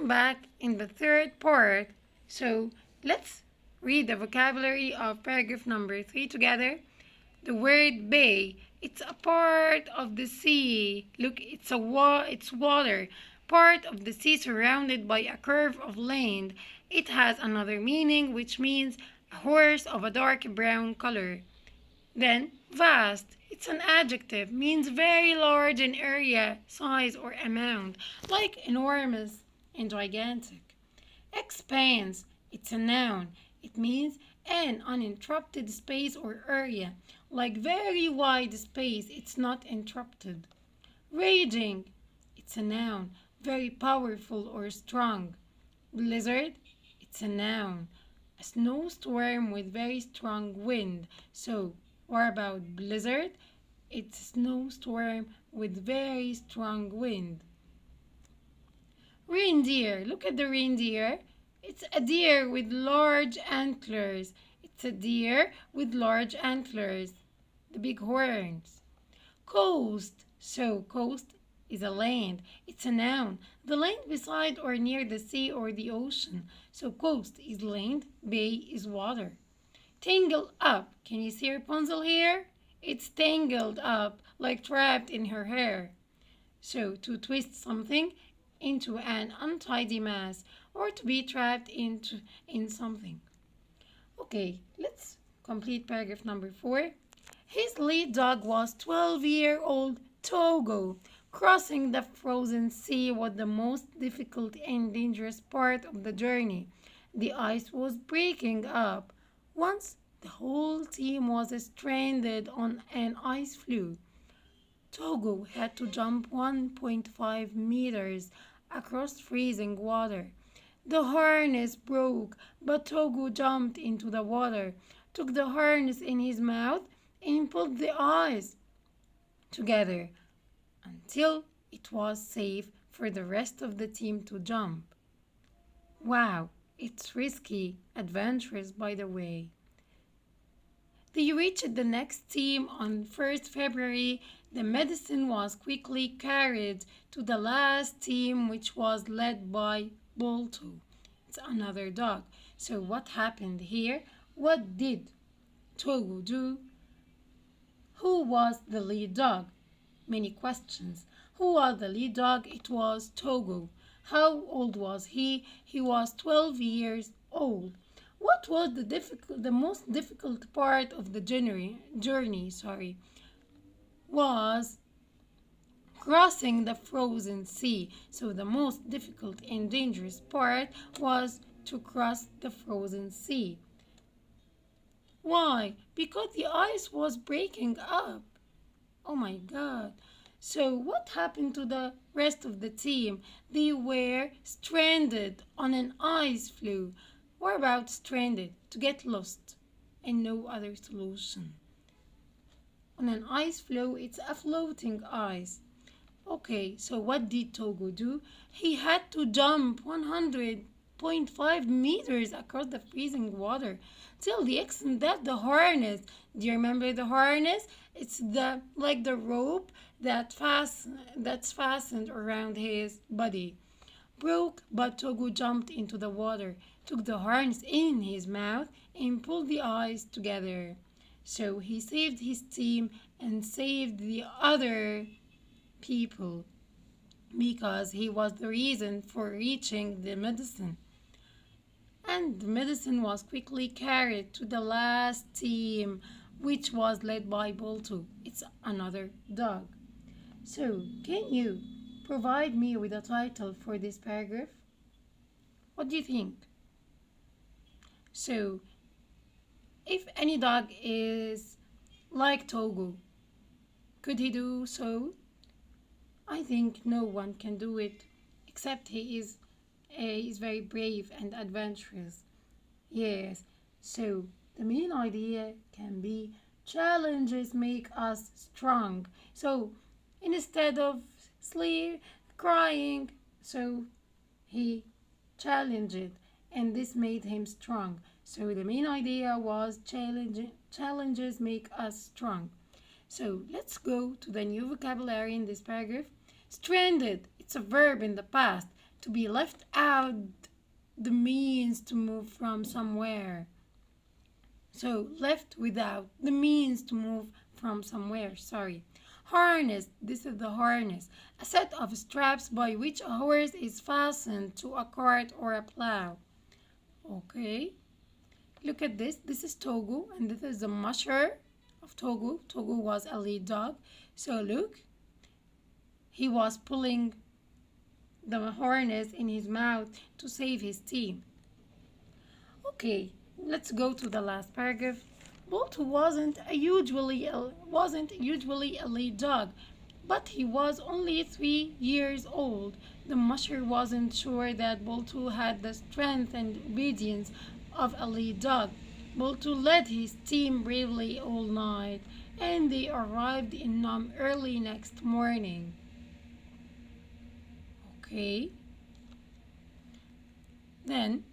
Welcome back in the third part. So let's read the vocabulary of paragraph number 3 together. The word bay. It's a part of the sea. Look, it's water. Part of the sea surrounded by a curve of land. It has another meaning which means a horse of a dark brown color. Then, vast. It's an adjective, means very large in area, size, or amount, like enormous and gigantic. Expanse. It's a noun. It means an uninterrupted space or area, like very wide space. It's not interrupted. Raging. It's a noun, very powerful or strong. Blizzard. It's a noun, a snowstorm with very strong wind. So, what about blizzard? It's a snowstorm with very strong wind. Reindeer. Look at the reindeer. It's a deer with large antlers. It's a deer with large antlers. The big horns. Coast. So, coast is a land. It's a noun. The land beside or near the sea or the ocean. So, coast is land. Bay is water. Tangle up. Can you see Rapunzel here? It's tangled up, like trapped in her hair. So, to twist something into an untidy mass or to be trapped in something. Okay, let's complete paragraph number 4. His lead dog was 12-year-old Togo. Crossing the frozen sea was the most difficult and dangerous part of the journey. The ice was breaking up. Once the whole team was stranded on an ice floe. Togo had to jump 1.5 meters across freezing water. The harness broke, but Togo jumped into the water, took the harness in his mouth, and pulled the ice together until it was safe for the rest of the team to jump. Wow, it's risky, adventurous by the way. They reached the next team on 1st February. The medicine was quickly carried to the last team, which was led by Bolto. It's another dog. So what happened here? What did Togo do? Who was the lead dog? Many questions. Who was the lead dog? It was Togo. How old was he? He was 12 years old. What was the most difficult part of the journey, was crossing the frozen sea. So the most difficult and dangerous part was to cross the frozen sea. Why? Because the ice was breaking up. Oh my God. So what happened to the rest of the team? They were stranded on an ice floe. What about stranded? To get lost and no other solution. On an ice floe, it's a floating ice. Okay, so what did Togo do? He had to jump 100.5 meters across the freezing water till the extent that the harness, do you remember the harness? It's the rope that's fastened around his body. Broke, but Togo jumped into the water, took the harness in his mouth, and pulled the ice together. So he saved his team and saved the other people because he was the reason for reaching the medicine. And the medicine was quickly carried to the last team, which was led by Bolto. It's another dog. So, can you provide me with a title for this paragraph? What do you think? So, if any dog is like Togo, could he do so? I think no one can do it except he is very brave and adventurous. Yes, so the main idea can be challenges make us strong. So instead of crying, so he challenged it, and this made him strong. So the main idea was challenges make us strong. So let's go to the new vocabulary in this paragraph. Stranded, it's a verb in the past. To be left out the means to move from somewhere. So left without the means to move from somewhere, sorry. Harness, this is the harness, a set of straps by which a horse is fastened to a cart or a plow. Okay, look at this. This is Togo, and this is the musher of Togo. Togo was a lead dog. So look, he was pulling the harness in his mouth to save his team. Okay, let's go to the last paragraph. Bolton wasn't usually a lead dog, but he was only 3 years old. The musher wasn't sure that Bolton had the strength and obedience of a lead dog. Bolton led his team bravely all night, and they arrived in Nome early next morning. Okay. Then